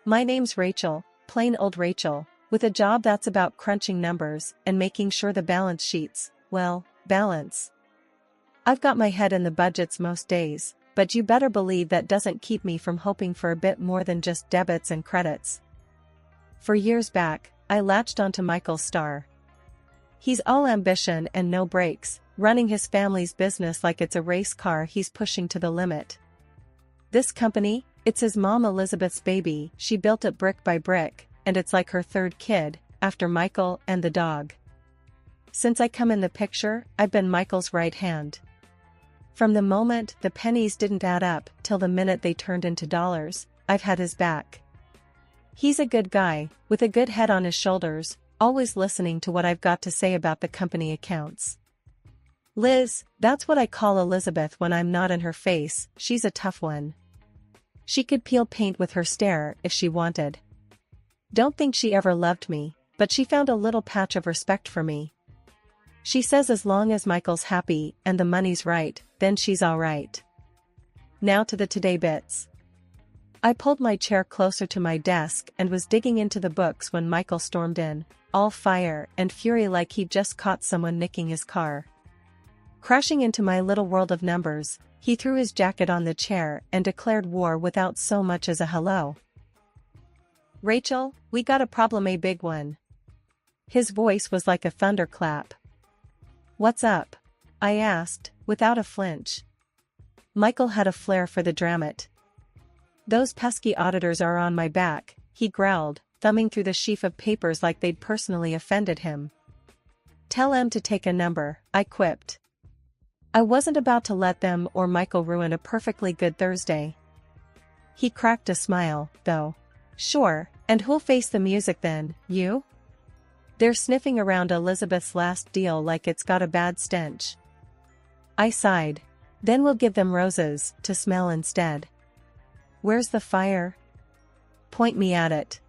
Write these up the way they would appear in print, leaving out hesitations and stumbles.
My name's Rachel, plain old Rachel, with a job that's about crunching numbers and making sure the balance sheets, well, balance. I've got my head in the budgets most days, but you better believe that doesn't keep me from hoping for a bit more than just debits and credits. For years back, I latched onto Michael's star. He's all ambition and no brakes, running his family's business like it's a race car he's pushing to the limit. This company, it's his mom Elizabeth's baby. She built it brick by brick, and it's like her third kid, after Michael and the dog. Since I come in the picture, I've been Michael's right hand. From the moment the pennies didn't add up till the minute they turned into dollars, I've had his back. He's a good guy, with a good head on his shoulders, always listening to what I've got to say about the company accounts. Liz, that's what I call Elizabeth when I'm not in her face. She's a tough one. She could peel paint with her stare if she wanted. Don't think she ever loved me, but she found a little patch of respect for me. She says as long as Michael's happy and the money's right, then she's all right. Now to the today bits. I pulled my chair closer to my desk and was digging into the books when Michael stormed in, all fire and fury like he'd just caught someone nicking his car. Crashing into my little world of numbers, he threw his jacket on the chair and declared war without so much as a hello. Rachel, we got a problem, a big one. His voice was like a thunderclap. What's up? I asked, without a flinch. Michael had a flair for the dramat. Those pesky auditors are on my back, he growled, thumbing through the sheaf of papers like they'd personally offended him. Tell em to take a number, I quipped. I wasn't about to let them or Michael ruin a perfectly good Thursday. He cracked a smile, though. Sure, and who'll face the music then, you? They're sniffing around Elizabeth's last deal like it's got a bad stench. I sighed. Then we'll give them roses to smell instead. Where's the fire? Point me at it.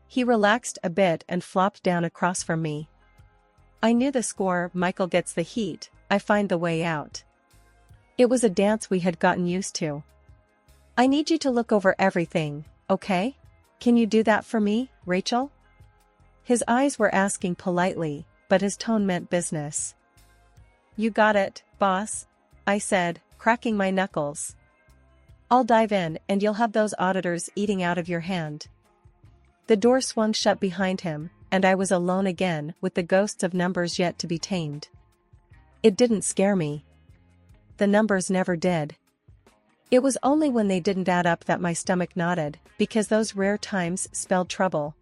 He relaxed a bit and flopped down across from me. I knew the score. Michael gets the heat, I find the way out. It was a dance we had gotten used to. I need you to look over everything, okay? Can you do that for me, Rachel? His eyes were asking politely, but his tone meant business. You got it, boss, I said, cracking my knuckles. I'll dive in and you'll have those auditors eating out of your hand. The door swung shut behind him, and I was alone again with the ghosts of numbers yet to be tamed. It didn't scare me. The numbers never did. It was only when they didn't add up that my stomach knotted, because those rare times spelled trouble.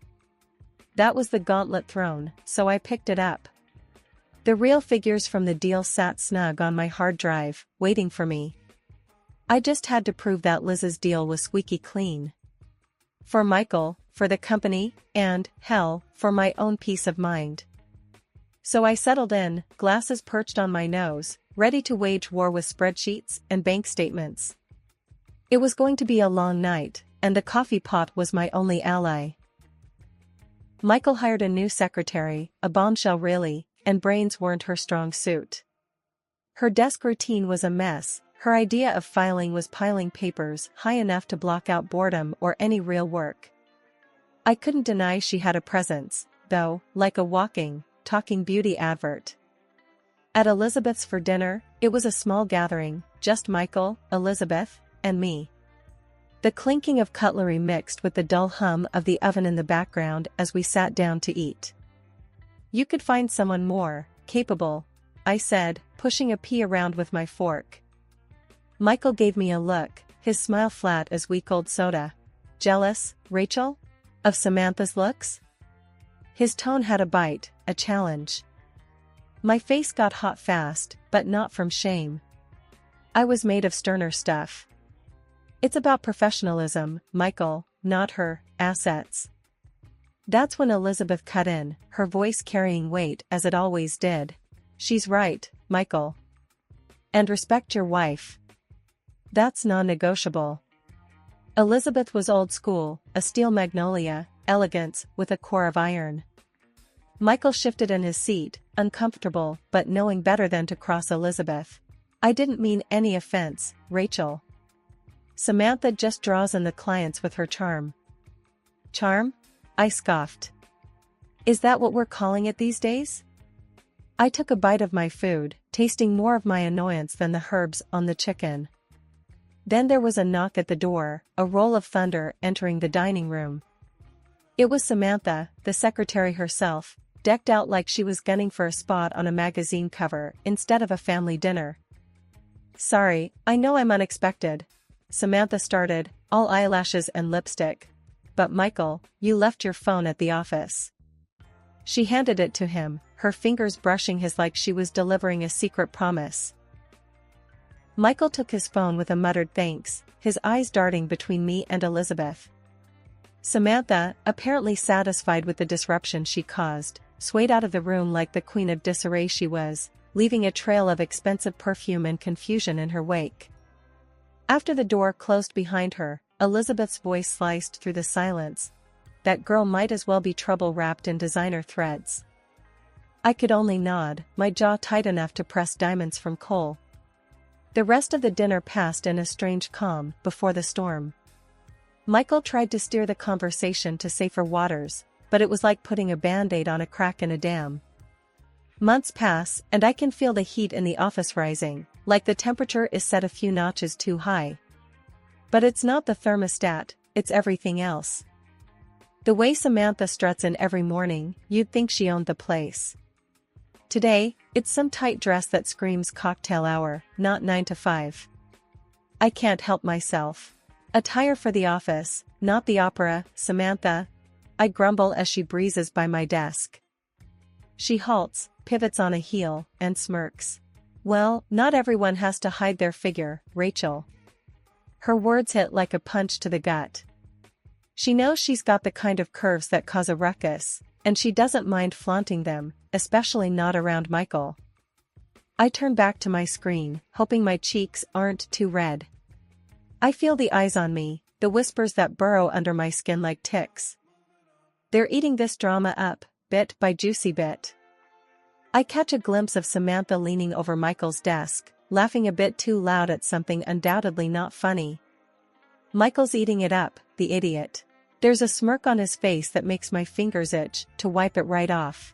That was the gauntlet thrown, so I picked it up. The real figures from the deal sat snug on my hard drive, waiting for me. I just had to prove that Liz's deal was squeaky clean. For Michael, for the company, and, hell, for my own peace of mind. So I settled in, glasses perched on my nose, ready to wage war with spreadsheets and bank statements. It was going to be a long night, and the coffee pot was my only ally. Michael hired a new secretary, a bombshell really, and brains weren't her strong suit. Her desk routine was a mess. Her idea of filing was piling papers high enough to block out boredom or any real work. I couldn't deny she had a presence, though, like a walking, talking beauty advert. At Elizabeth's for dinner, it was a small gathering, just Michael, Elizabeth, and me. The clinking of cutlery mixed with the dull hum of the oven in the background as we sat down to eat. You could find someone more capable, I said, pushing a pea around with my fork. Michael gave me a look, his smile flat as weak-old soda. Jealous, Rachel? Of Samantha's looks? His tone had a bite, a challenge. My face got hot fast, but not from shame. I was made of sterner stuff. It's about professionalism, Michael, not her assets. That's when Elizabeth cut in, her voice carrying weight as it always did. She's right, Michael. And respect your wife. That's non-negotiable. Elizabeth was old school, a steel magnolia, elegance with a core of iron. Michael shifted in his seat, uncomfortable but knowing better than to cross Elizabeth. I didn't mean any offense, Rachel. Samantha just draws in the clients with her charm. Charm? I scoffed. Is that what we're calling it these days? I took a bite of my food, tasting more of my annoyance than the herbs on the chicken. Then there was a knock at the door, a roll of thunder entering the dining room. It was Samantha, the secretary herself, decked out like she was gunning for a spot on a magazine cover instead of a family dinner. Sorry, I know I'm unexpected. Samantha started, all eyelashes and lipstick. But Michael, you left your phone at the office. She handed it to him, her fingers brushing his like she was delivering a secret promise. Michael took his phone with a muttered thanks, his eyes darting between me and Elizabeth. Samantha, apparently satisfied with the disruption she caused, swayed out of the room like the queen of disarray she was, leaving a trail of expensive perfume and confusion in her wake. After the door closed behind her, Elizabeth's voice sliced through the silence. That girl might as well be trouble wrapped in designer threads. I could only nod, my jaw tight enough to press diamonds from coal. The rest of the dinner passed in a strange calm before the storm. Michael tried to steer the conversation to safer waters, but it was like putting a band-aid on a crack in a dam. Months pass, and I can feel the heat in the office rising, like the temperature is set a few notches too high. But it's not the thermostat, it's everything else. The way Samantha struts in every morning, you'd think she owned the place. Today, it's some tight dress that screams cocktail hour, not 9 to 5. I can't help myself. Attire for the office, not the opera, Samantha. I grumble as she breezes by my desk. She halts, pivots on a heel, and smirks. Well, not everyone has to hide their figure, Rachel. Her words hit like a punch to the gut. She knows she's got the kind of curves that cause a ruckus, and she doesn't mind flaunting them, especially not around Michael. I turn back to my screen, hoping my cheeks aren't too red. I feel the eyes on me, the whispers that burrow under my skin like ticks. They're eating this drama up, bit by juicy bit. I catch a glimpse of Samantha leaning over Michael's desk, laughing a bit too loud at something undoubtedly not funny. Michael's eating it up, the idiot. There's a smirk on his face that makes my fingers itch to wipe it right off.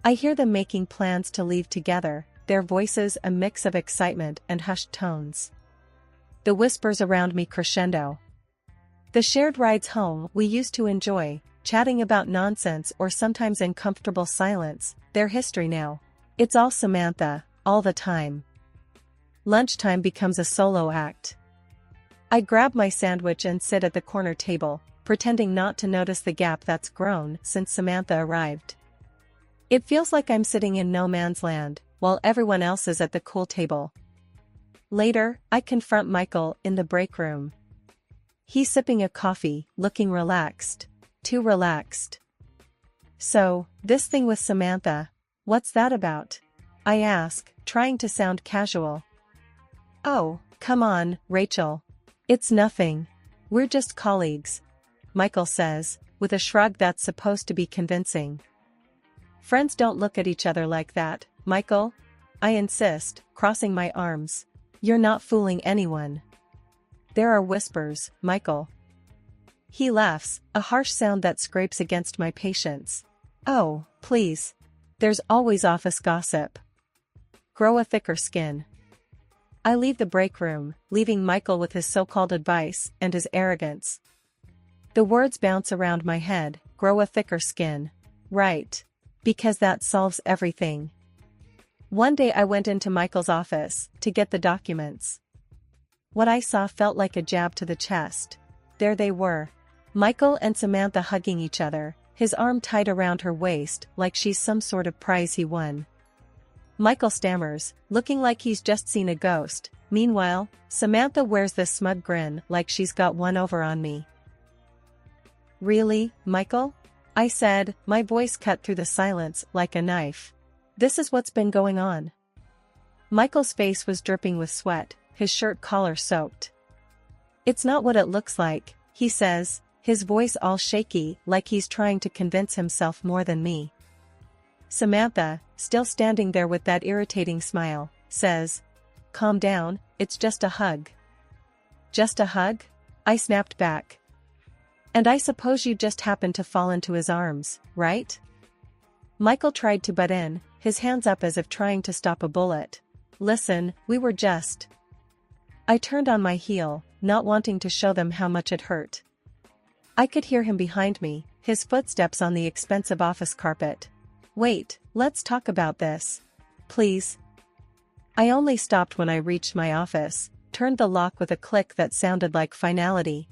I hear them making plans to leave together, their voices a mix of excitement and hushed tones. The whispers around me crescendo. The shared rides home we used to enjoy, chatting about nonsense or sometimes in comfortable silence, their history now. It's all Samantha, all the time. Lunchtime becomes a solo act. I grab my sandwich and sit at the corner table, pretending not to notice the gap that's grown since Samantha arrived. It feels like I'm sitting in no man's land, while everyone else is at the cool table. Later, I confront Michael in the break room. He's sipping a coffee, looking relaxed. Too relaxed. So, this thing with Samantha, what's that about? I ask, trying to sound casual. Oh, come on, Rachel. It's nothing. We're just colleagues, Michael says, with a shrug that's supposed to be convincing. Friends don't look at each other like that, Michael. I insist, crossing my arms. You're not fooling anyone. There are whispers, Michael. He laughs, a harsh sound that scrapes against my patience. Oh, please. There's always office gossip. Grow a thicker skin. I leave the break room, leaving Michael with his so-called advice and his arrogance. The words bounce around my head, grow a thicker skin. Right. Because that solves everything. One day I went into Michael's office to get the documents. What I saw felt like a jab to the chest. There they were. Michael and Samantha hugging each other, his arm tied around her waist like she's some sort of prize he won. Michael stammers, looking like he's just seen a ghost. Meanwhile, Samantha wears this smug grin like she's got one over on me. Really, Michael? I said, my voice cut through the silence like a knife. This is what's been going on. Michael's face was dripping with sweat, his shirt collar soaked. It's not what it looks like, he says, his voice all shaky like he's trying to convince himself more than me. Samantha, still standing there with that irritating smile, says, calm down, it's just a hug. Just a hug? I snapped back. And I suppose you just happened to fall into his arms, right? Michael tried to butt in, his hands up as if trying to stop a bullet. Listen, we were just... I turned on my heel, not wanting to show them how much it hurt. I could hear him behind me, his footsteps on the expensive office carpet. Wait, let's talk about this. Please. I only stopped when I reached my office, turned the lock with a click that sounded like finality.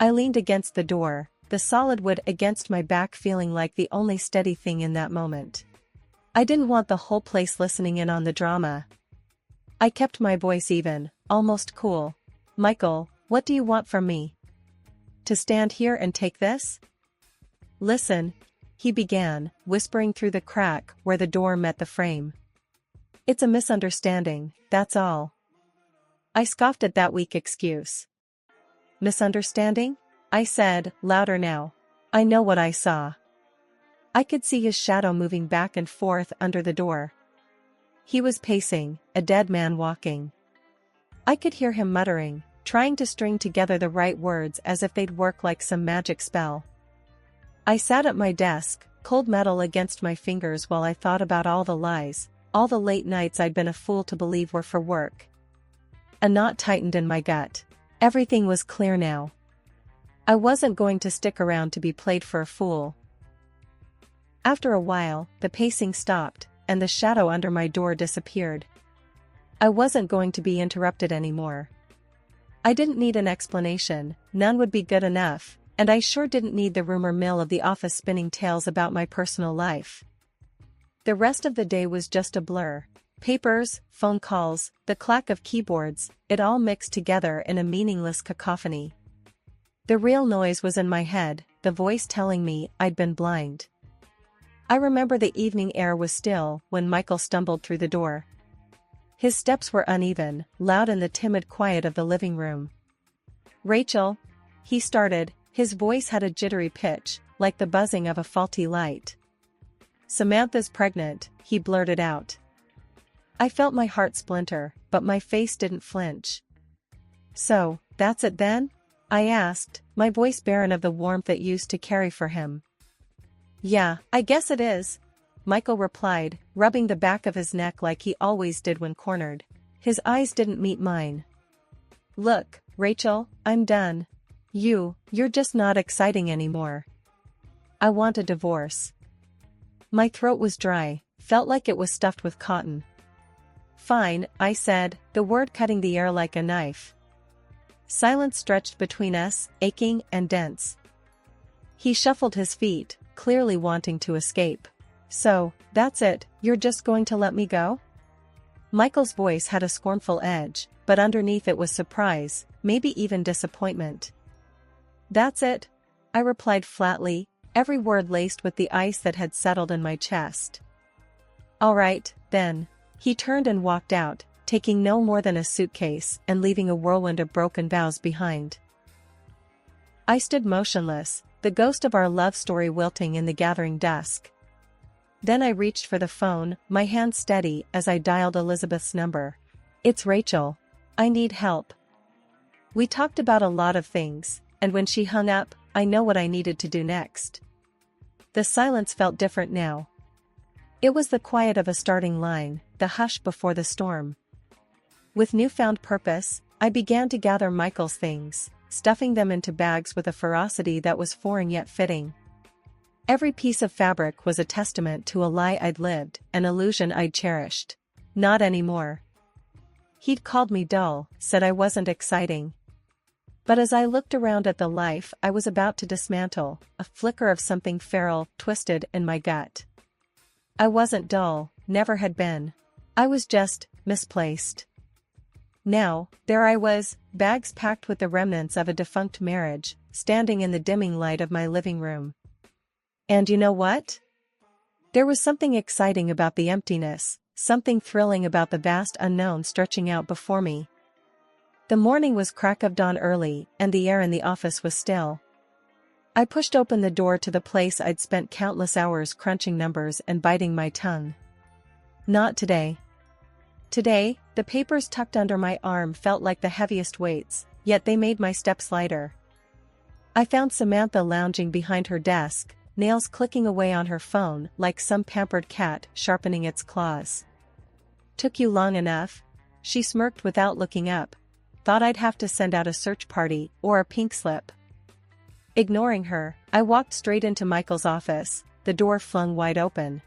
I leaned against the door, the solid wood against my back feeling like the only steady thing in that moment. I didn't want the whole place listening in on the drama. I kept my voice even, almost cool. Michael, what do you want from me? To stand here and take this? Listen, he began, whispering through the crack where the door met the frame. It's a misunderstanding, that's all. I scoffed at that weak excuse. Misunderstanding? I said, louder now. I know what I saw. I could see his shadow moving back and forth under the door. He was pacing, a dead man walking. I could hear him muttering, trying to string together the right words as if they'd work like some magic spell. I sat at my desk, cold metal against my fingers while I thought about all the lies, all the late nights I'd been a fool to believe were for work. A knot tightened in my gut. Everything was clear now. I wasn't going to stick around to be played for a fool. After a while, the pacing stopped, and the shadow under my door disappeared. I wasn't going to be interrupted anymore. I didn't need an explanation, none would be good enough, and I sure didn't need the rumor mill of the office spinning tales about my personal life. The rest of the day was just a blur. Papers, phone calls, the clack of keyboards, it all mixed together in a meaningless cacophony. The real noise was in my head, the voice telling me I'd been blind. I remember the evening air was still when Michael stumbled through the door. His steps were uneven, loud in the timid quiet of the living room. Rachel, he started, his voice had a jittery pitch, like the buzzing of a faulty light. Samantha's pregnant, he blurted out. I felt my heart splinter, but my face didn't flinch. So, that's it then? I asked, my voice barren of the warmth it used to carry for him. Yeah, I guess it is, Michael replied, rubbing the back of his neck like he always did when cornered. His eyes didn't meet mine. Look, Rachel, I'm done. You're just not exciting anymore. I want a divorce. My throat was dry, felt like it was stuffed with cotton. Fine, I said, the word cutting the air like a knife. Silence stretched between us, aching and dense. He shuffled his feet, clearly wanting to escape. So, that's it, you're just going to let me go? Michael's voice had a scornful edge, but underneath it was surprise, maybe even disappointment. That's it, I replied flatly, every word laced with the ice that had settled in my chest. All right, then. He turned and walked out, taking no more than a suitcase and leaving a whirlwind of broken vows behind. I stood motionless, the ghost of our love story wilting in the gathering dusk. Then I reached for the phone, my hand steady as I dialed Elizabeth's number. It's Rachel. I need help. We talked about a lot of things, and when she hung up, I know what I needed to do next. The silence felt different now. It was the quiet of a starting line, the hush before the storm. With newfound purpose, I began to gather Michael's things, stuffing them into bags with a ferocity that was foreign yet fitting. Every piece of fabric was a testament to a lie I'd lived, an illusion I'd cherished. Not anymore. He'd called me dull, said I wasn't exciting. But as I looked around at the life I was about to dismantle, a flicker of something feral twisted in my gut. I wasn't dull, never had been. I was just misplaced. Now, there I was, bags packed with the remnants of a defunct marriage, standing in the dimming light of my living room. And you know what? There was something exciting about the emptiness, something thrilling about the vast unknown stretching out before me. The morning was crack of dawn early, and the air in the office was still. I pushed open the door to the place I'd spent countless hours crunching numbers and biting my tongue. Not today. Today, the papers tucked under my arm felt like the heaviest weights, yet they made my steps lighter. I found Samantha lounging behind her desk, nails clicking away on her phone like some pampered cat sharpening its claws. "Took you long enough?" She smirked without looking up. "Thought I'd have to send out a search party or a pink slip." Ignoring her, I walked straight into Michael's office, the door flung wide open.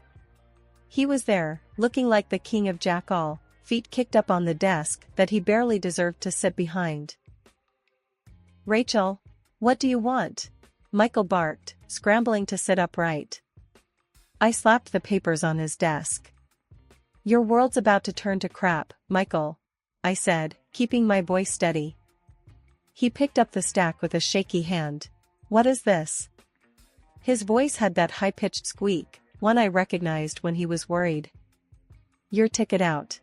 He was there, looking like the king of Jack-all, feet kicked up on the desk that he barely deserved to sit behind. "Rachel, what do you want?" Michael barked, scrambling to sit upright. I slapped the papers on his desk. "Your world's about to turn to crap, Michael," I said, keeping my voice steady. He picked up the stack with a shaky hand. "What is this?" His voice had that high-pitched squeak, one I recognized when he was worried. "Your ticket out.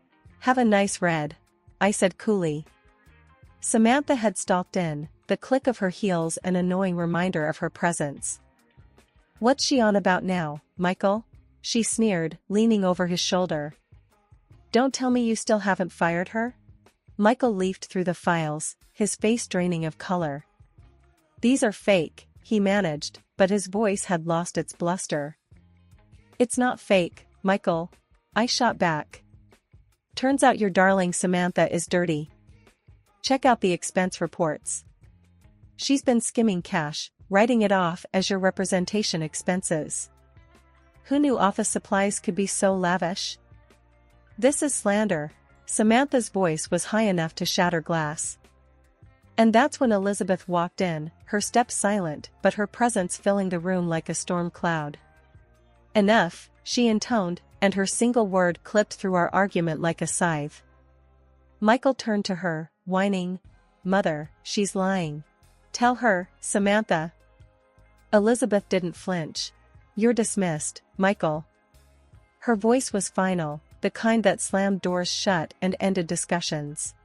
Have a nice read," I said coolly. Samantha had stalked in, the click of her heels an annoying reminder of her presence. "What's she on about now, Michael?" she sneered, leaning over his shoulder. "Don't tell me you still haven't fired her?" Michael leafed through the files, his face draining of color. "These are fake," he managed, but his voice had lost its bluster. "It's not fake, Michael," I shot back. "Turns out your darling Samantha is dirty. Check out the expense reports. She's been skimming cash, writing it off as your representation expenses. Who knew office supplies could be so lavish?" "This is slander." Samantha's voice was high enough to shatter glass. And that's when Elizabeth walked in, her steps silent but her presence filling the room like a storm cloud. "Enough," she intoned, and her single word clipped through our argument like a scythe. Michael turned to her, whining, "Mother, she's lying. Tell her, Samantha." Elizabeth didn't flinch. "You're dismissed, Michael." Her voice was final, the kind that slammed doors shut and ended discussions.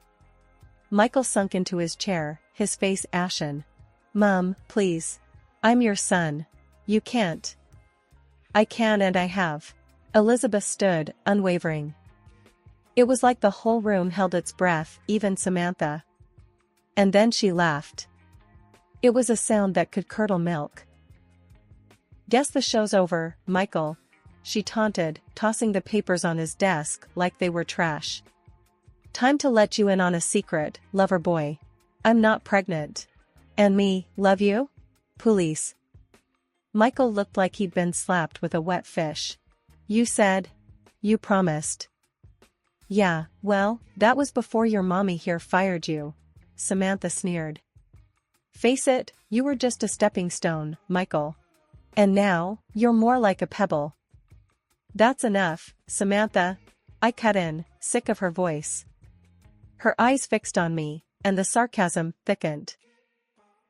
Michael sunk into his chair, his face ashen. "Mom, please. I'm your son. You can't." "I can and I have." Elizabeth stood, unwavering. It was like the whole room held its breath, even Samantha. And then she laughed. It was a sound that could curdle milk. "Guess the show's over, Michael," she taunted, tossing the papers on his desk like they were trash. "Time to let you in on a secret, lover boy. I'm not pregnant." "And me, love you? Police." Michael looked like he'd been slapped with a wet fish. "You said? You promised." "Yeah, well, that was before your mommy here fired you," Samantha sneered. "Face it, you were just a stepping stone, Michael. And now, you're more like a pebble." "That's enough, Samantha," I cut in, sick of her voice. Her eyes fixed on me, and the sarcasm thickened.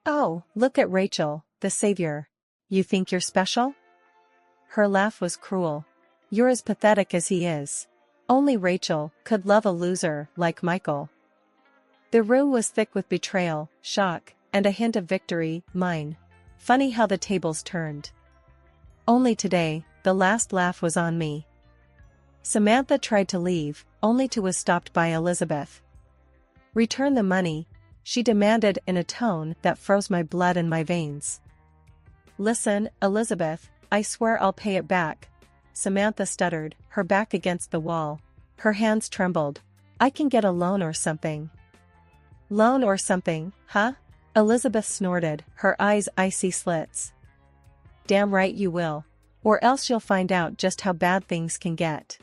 "Oh, look at Rachel, the savior. You think you're special?" Her laugh was cruel. "You're as pathetic as he is. Only Rachel could love a loser like Michael." The room was thick with betrayal, shock, and a hint of victory, mine. Funny how the tables turned. Only today, the last laugh was on me. Samantha tried to leave, only to was stopped by Elizabeth. "Return the money," she demanded in a tone that froze my blood in my veins. "Listen, Elizabeth, I swear I'll pay it back," Samantha stuttered, her back against the wall. Her hands trembled. "I can get a loan or something." "Loan or something, huh?" Elizabeth snorted, her eyes icy slits. "Damn right you will. Or else you'll find out just how bad things can get."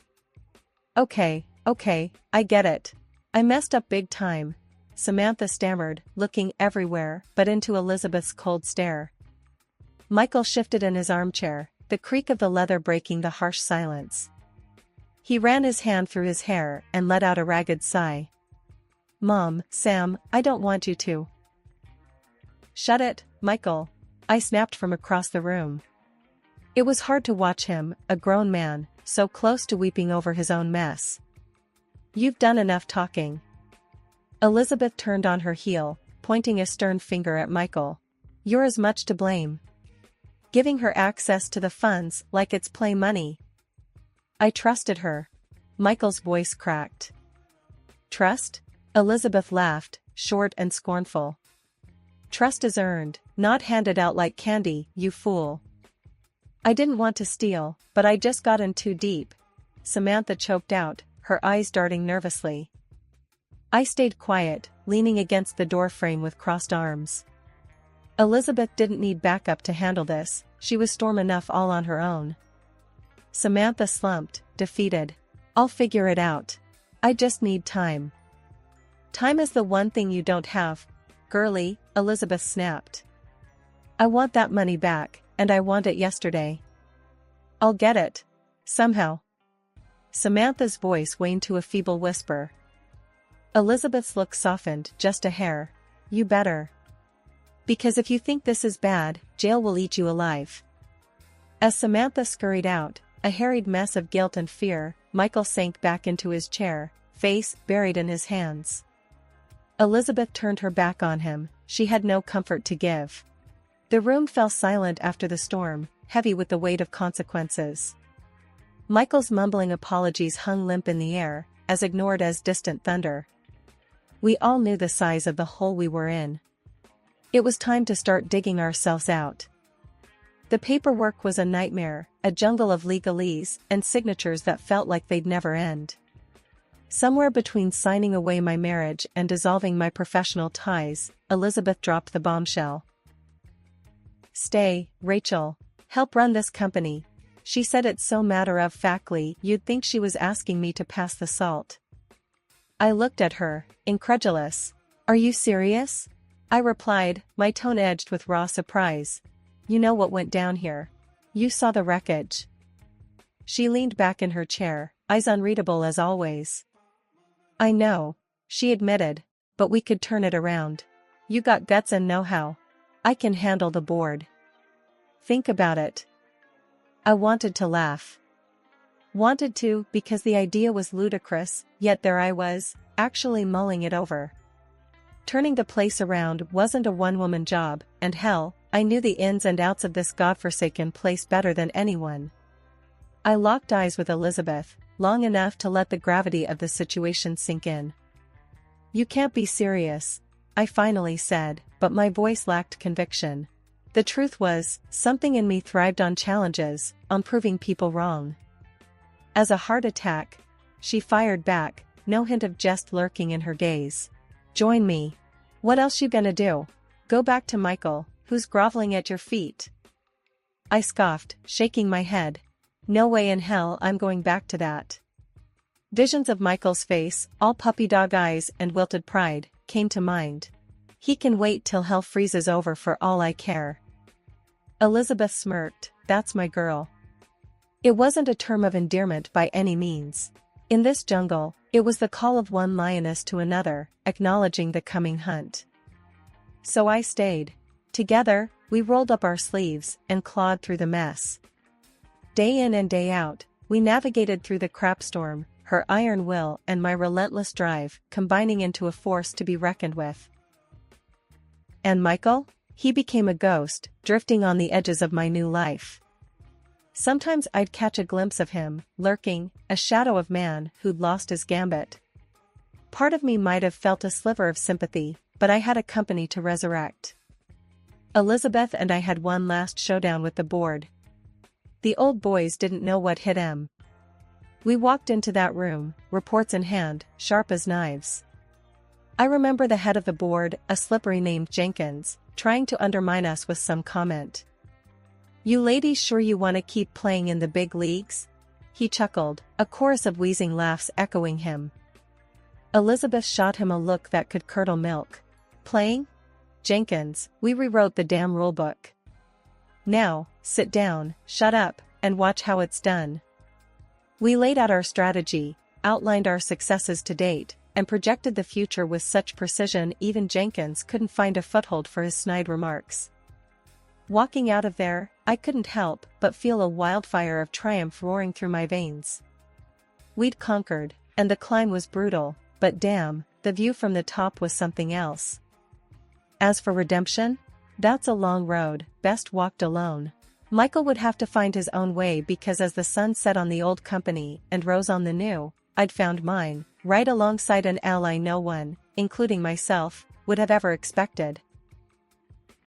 Okay, I get it. I messed up big time," Samantha stammered, looking everywhere but into Elizabeth's cold stare. Michael shifted in his armchair, the creak of the leather breaking the harsh silence. He ran his hand through his hair and let out a ragged sigh. "Mom, Sam, I don't want you to." "Shut it, Michael," I snapped from across the room. It was hard to watch him, a grown man, so close to weeping over his own mess. "You've done enough talking." Elizabeth turned on her heel, pointing a stern finger at Michael. "You're as much to blame. Giving her access to the funds like it's play money." "I trusted her." Michael's voice cracked. "Trust?" Elizabeth laughed, short and scornful. Trust is earned, not handed out like candy, you fool. I didn't want to steal, but I just got in too deep. Samantha choked out, her eyes darting nervously. I stayed quiet, leaning against the door frame with crossed arms. Elizabeth didn't need backup to handle this, she was storm enough all on her own. Samantha slumped, defeated. I'll figure it out. I just need time. Time is the one thing you don't have, girlie, Elizabeth snapped. I want that money back, and I want it yesterday. I'll get it. Somehow. Samantha's voice waned to a feeble whisper. Elizabeth's look softened just a hair. You better. Because if you think this is bad, jail will eat you alive. As Samantha scurried out, a harried mess of guilt and fear, Michael sank back into his chair, face buried in his hands. Elizabeth turned her back on him, she had no comfort to give. The room fell silent after the storm, heavy with the weight of consequences. Michael's mumbling apologies hung limp in the air, as ignored as distant thunder. We all knew the size of the hole we were in. It was time to start digging ourselves out. The paperwork was a nightmare, a jungle of legalese and signatures that felt like they'd never end. Somewhere between signing away my marriage and dissolving my professional ties, Elizabeth dropped the bombshell. Stay, Rachel. Help run this company. She said it so matter-of-factly you'd think she was asking me to pass the salt. I looked at her, incredulous. Are you serious? I replied, my tone edged with raw surprise. You know what went down here. You saw the wreckage. She leaned back in her chair, eyes unreadable as always. I know, she admitted, but we could turn it around. You got guts and know-how. I can handle the board. Think about it. I wanted to laugh. Wanted to because the idea was ludicrous, yet there I was, actually mulling it over. Turning the place around wasn't a one-woman job, and hell, I knew the ins and outs of this godforsaken place better than anyone. I locked eyes with Elizabeth, long enough to let the gravity of the situation sink in. You can't be serious, I finally said, but my voice lacked conviction. The truth was, something in me thrived on challenges, on proving people wrong. As a heart attack, she fired back, no hint of jest lurking in her gaze. Join me. What else you gonna do? Go back to Michael, who's groveling at your feet? I scoffed, shaking my head. No way in hell I'm going back to that. Visions of Michael's face, all puppy dog eyes and wilted pride, came to mind. He can wait till hell freezes over for all I care. Elizabeth smirked, that's my girl. It wasn't a term of endearment by any means. In this jungle, it was the call of one lioness to another, acknowledging the coming hunt. So I stayed. Together, we rolled up our sleeves and clawed through the mess. Day in and day out, we navigated through the crapstorm, her iron will and my relentless drive combining into a force to be reckoned with. And Michael? He became a ghost, drifting on the edges of my new life. Sometimes I'd catch a glimpse of him, lurking, a shadow of man who'd lost his gambit. Part of me might have felt a sliver of sympathy, but I had a company to resurrect. Elizabeth and I had one last showdown with the board. The old boys didn't know what hit 'em. We walked into that room, reports in hand, sharp as knives. I remember the head of the board, a slippery named Jenkins, trying to undermine us with some comment. You ladies sure you want to keep playing in the big leagues? He chuckled, a chorus of wheezing laughs echoing him. Elizabeth shot him a look that could curdle milk. Playing? Jenkins, we rewrote the damn rulebook. Now, sit down, shut up, and watch how it's done. We laid out our strategy, outlined our successes to date, and projected the future with such precision even Jenkins couldn't find a foothold for his snide remarks. Walking out of there, I couldn't help but feel a wildfire of triumph roaring through my veins. We'd conquered, and the climb was brutal, but damn, the view from the top was something else. As for redemption? That's a long road, best walked alone. Michael would have to find his own way because as the sun set on the old company and rose on the new, I'd found mine, right alongside an ally no one, including myself, would have ever expected.